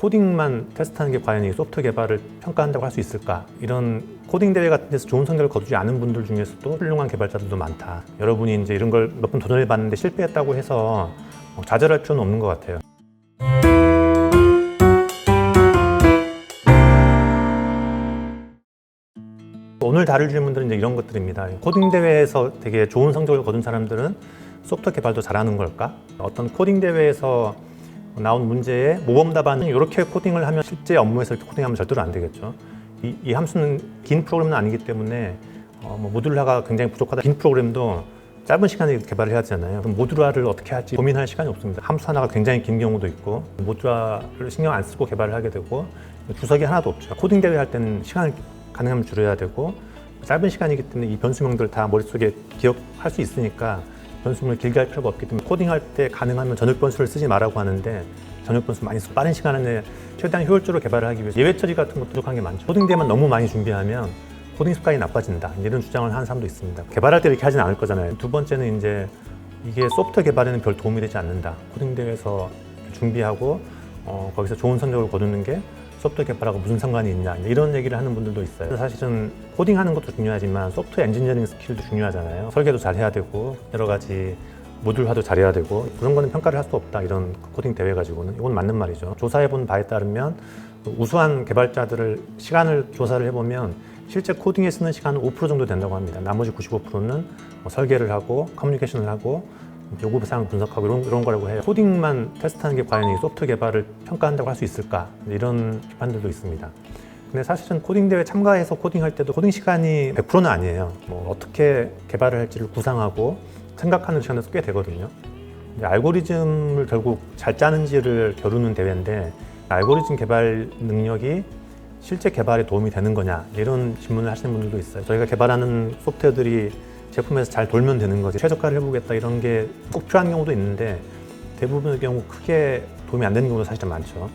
코딩만 테스트하는 게 과연 이 소프트 개발을 평가한다고 할 수 있을까? 이런 코딩 대회 같은 데서 좋은 성적을 거두지 않은 분들 중에서도 훌륭한 개발자들도 많다. 여러분이 이제 이런 걸 몇 번 도전해 봤는데 실패했다고 해서 좌절할 필요는 없는 것 같아요. 오늘 다룰 질문들은 이제 이런 것들입니다. 코딩 대회에서 되게 좋은 성적을 거둔 사람들은 소프트 개발도 잘하는 걸까? 어떤 코딩 대회에서 나온 문제의 모범 답안은 이렇게 코딩을 하면 실제 업무에서 이렇게 코딩하면 절대로 안 되겠죠. 이 함수는 긴 프로그램은 아니기 때문에 모듈화가 굉장히 부족하다. 긴 프로그램도 짧은 시간에 개발을 해야 되잖아요. 그럼 모듈화를 어떻게 할지 고민할 시간이 없습니다. 함수 하나가 굉장히 긴 경우도 있고 모듈화를 신경 안 쓰고 개발을 하게 되고 주석이 하나도 없죠. 코딩 대회 할 때는 시간을 가능하면 줄여야 되고 짧은 시간이기 때문에 이 변수명들 다 머릿속에 기억할 수 있으니까 변수명을 길게 할 필요가 없기 때문에 코딩할 때 가능하면 전역 변수를 쓰지 말라고 하는데 전역 변수 많이 쓰고 빠른 시간 안에 최대한 효율적으로 개발을 하기 위해서 예외 처리 같은 것도 부족한 게 많죠. 코딩 대회만 너무 많이 준비하면 코딩 습관이 나빠진다 이런 주장을 하는 사람도 있습니다. 개발할 때 이렇게 하진 않을 거잖아요. 두 번째는 이제 이게 소프트 개발에는 별 도움이 되지 않는다. 코딩 대회에서 준비하고 거기서 좋은 성적을 거두는 게 소프트 개발하고 무슨 상관이 있냐 이런 얘기를 하는 분들도 있어요. 사실은 코딩하는 것도 중요하지만 소프트 엔지니어링 스킬도 중요하잖아요. 설계도 잘 해야 되고 여러 가지 모듈화도 잘해야 되고 그런 거는 평가를 할 수 없다. 이런 코딩 대회 가지고는 이건 맞는 말이죠. 조사해본 바에 따르면 우수한 개발자들을 시간을 조사를 해보면 실제 코딩에 쓰는 시간은 5% 정도 된다고 합니다. 나머지 95%는 설계를 하고 커뮤니케이션을 하고 요구사항을 분석하고 이런 거라고 해요. 코딩만 테스트하는 게 과연 이 소프트 개발을 평가한다고 할 수 있을까? 이런 비판들도 있습니다. 근데 사실은 코딩 대회 참가해서 코딩할 때도 코딩 시간이 100%는 아니에요. 어떻게 개발을 할지를 구상하고 생각하는 시간도 꽤 되거든요. 알고리즘을 결국 잘 짜는지를 겨루는 대회인데 알고리즘 개발 능력이 실제 개발에 도움이 되는 거냐 이런 질문을 하시는 분들도 있어요. 저희가 개발하는 소프트웨어들이 제품에서 잘 돌면 되는 거지 최저가를 해보겠다 이런 게 꼭 필요한 경우도 있는데 대부분의 경우 크게 도움이 안 되는 경우도 사실 많죠.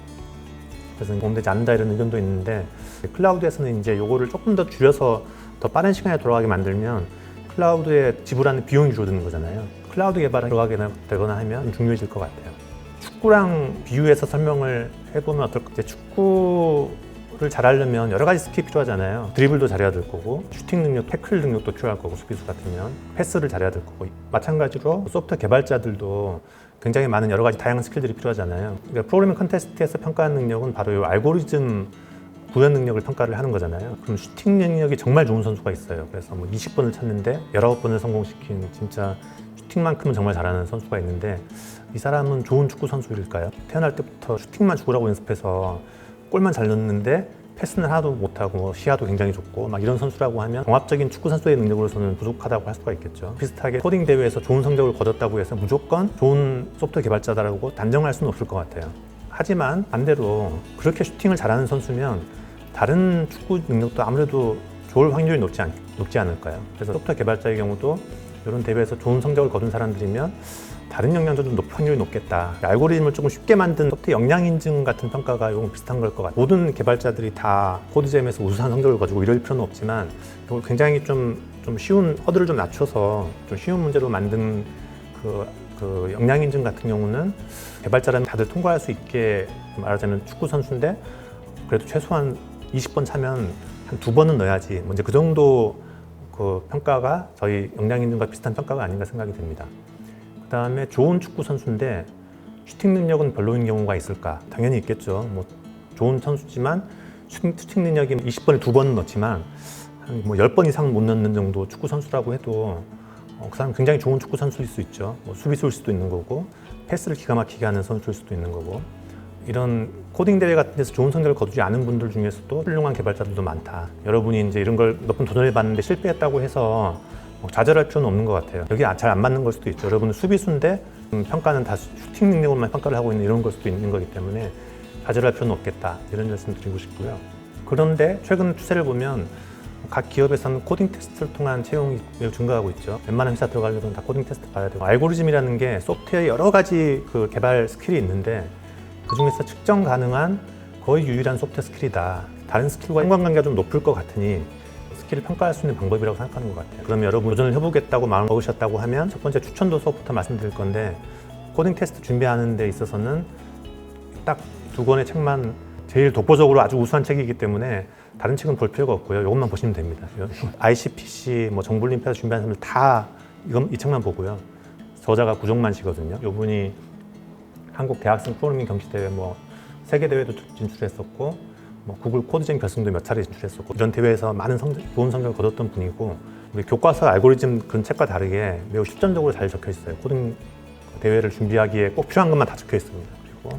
그래서 도움되지 않는다 이런 의견도 있는데 클라우드에서는 이제 요거를 조금 더 줄여서 더 빠른 시간에 돌아가게 만들면 클라우드에 지불하는 비용이 줄어드는 거잖아요. 클라우드 개발에 들어가게 되거나 하면 중요해질 것 같아요. 축구랑 비유해서 설명을 해보면 어떨까? 축구를 잘하려면 여러 가지 스킬이 필요하잖아요. 드리블도 잘해야 될 거고 슈팅 능력, 태클 능력도 필요할 거고 수비수 같으면 패스를 잘해야 될 거고 마찬가지로 소프트 개발자들도 굉장히 많은 여러 가지 다양한 스킬들이 필요하잖아요. 그러니까 프로그래밍 컨테스트에서 평가하는 능력은 바로 이 알고리즘 구현 능력을 평가를 하는 거잖아요. 그럼 슈팅 능력이 정말 좋은 선수가 있어요. 그래서 20번을 쳤는데 19번을 성공시킨 진짜 슈팅만큼은 정말 잘하는 선수가 있는데 이 사람은 좋은 축구 선수일까요? 태어날 때부터 슈팅만 죽으라고 연습해서 골만 잘 넣는데 패스는 하나도 못하고 시야도 굉장히 좋고 막 이런 선수라고 하면 종합적인 축구 선수의 능력으로서는 부족하다고 할 수가 있겠죠. 비슷하게 코딩 대회에서 좋은 성적을 거뒀다고 해서 무조건 좋은 소프트 개발자다라고 단정할 수는 없을 것 같아요. 하지만 반대로 그렇게 슈팅을 잘하는 선수면 다른 축구 능력도 아무래도 좋을 확률이 높지 않을까요? 그래서 소프트 개발자의 경우도 이런 대회에서 좋은 성적을 거둔 사람들이면 다른 역량도 좀 확률이 높겠다. 알고리즘을 조금 쉽게 만든 소프트 역량 인증 같은 평가가 이건 비슷한 걸 것 같아요. 모든 개발자들이 다 코드잼에서 우수한 성적을 가지고 이럴 필요는 없지만 이걸 굉장히 좀 쉬운 허들을 좀 낮춰서 좀 쉬운 문제로 만든 그 역량 인증 같은 경우는 개발자라면 다들 통과할 수 있게 말하자면 축구 선수인데 그래도 최소한 20번 차면 한 2번은 넣어야지. 이제 그 정도 그 평가가 저희 역량 인증과 비슷한 평가가 아닌가 생각이 듭니다. 그 다음에 좋은 축구 선수인데 슈팅 능력은 별로인 경우가 있을까? 당연히 있겠죠. 좋은 선수지만 슈팅 능력이 20번에 2번은 넣지만 한 10번 이상 못 넣는 정도 축구 선수라고 해도 그 사람 굉장히 좋은 축구 선수일 수 있죠. 수비수일 수도 있는 거고 패스를 기가 막히게 하는 선수일 수도 있는 거고 이런 코딩 대회 같은 데서 좋은 성적을 거두지 않은 분들 중에서도 훌륭한 개발자들도 많다. 여러분이 이제 이런 걸 몇 번 도전해 봤는데 실패했다고 해서 좌절할 필요는 없는 것 같아요. 여기 잘 안 맞는 걸 수도 있죠. 여러분은 수비수인데 평가는 다 슈팅 능력으로만 평가를 하고 있는 이런 걸 수도 있는 거기 때문에 좌절할 필요는 없겠다. 이런 말씀 드리고 싶고요. 그런데 최근 추세를 보면 각 기업에서는 코딩 테스트를 통한 채용이 매우 증가하고 있죠. 웬만한 회사 들어가려면 다 코딩 테스트 봐야 되고 알고리즘이라는 게 소프트웨어에 여러 가지 그 개발 스킬이 있는데 그 중에서 측정 가능한 거의 유일한 소프트웨어 스킬이다. 다른 스킬과 상관관계가 좀 높을 것 같으니 스킬을 평가할 수 있는 방법이라고 생각하는 것 같아요. 그러면 여러분 도전을 해보겠다고 마음 먹으셨다고 하면 첫 번째 추천 도서부터 말씀드릴 건데 코딩 테스트 준비하는 데 있어서는 딱 두 권의 책만 제일 독보적으로 아주 우수한 책이기 때문에 다른 책은 볼 필요가 없고요. 이것만 보시면 됩니다. ICPC, 정보올림피아드 준비하는 사람들 다 이 책만 보고요. 저자가 구종만 씨거든요. 이분이 한국 대학생 프로그래밍 경시대회, 세계대회도 진출했었고, 구글 코드쟁 결승도 몇 차례 진출했었고, 이런 대회에서 많은 좋은 성적을 거뒀던 분이고, 우리 교과서 알고리즘 그런 책과 다르게 매우 실전적으로 잘 적혀 있어요. 코딩 대회를 준비하기에 꼭 필요한 것만 다 적혀 있습니다. 그리고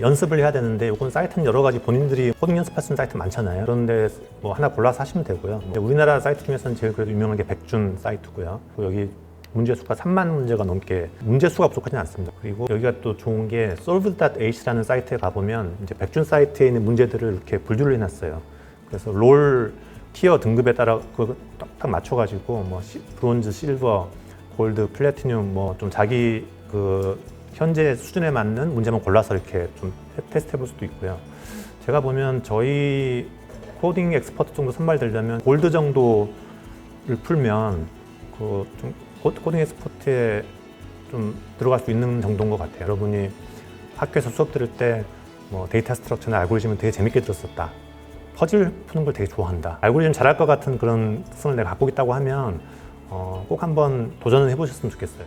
연습을 해야 되는데, 이건 사이트는 여러 가지 본인들이 코딩 연습할 수 있는 사이트 많잖아요. 그런데 하나 골라서 하시면 되고요. 우리나라 사이트 중에서는 제일 그래도 유명한 게 백준 사이트고요. 그리고 여기 문제수가 3만 문제가 넘게, 문제수가 부족하지 않습니다. 그리고 여기가 또 좋은 게 solve.h라는 사이트에 가보면 이제 백준 사이트에 있는 문제들을 이렇게 분류를 해놨어요. 그래서 롤 티어 등급에 따라 그거 딱 맞춰가지고 브론즈, 실버, 골드, 플래티늄 좀 자기 현재 수준에 맞는 문제만 골라서 이렇게 좀 테스트 해볼 수도 있고요. 제가 보면 저희 코딩 엑스퍼트 정도 선발되려면 골드 정도를 풀면 좀 코딩 엑스퍼트에 좀 들어갈 수 있는 정도인 것 같아요. 여러분이 학교에서 수업 들을 때 데이터 스트럭처나 알고리즘을 되게 재밌게 들었었다. 퍼즐 푸는 걸 되게 좋아한다. 알고리즘 잘할 것 같은 그런 특성을 내가 갖고 있다고 하면 꼭 한번 도전을 해보셨으면 좋겠어요.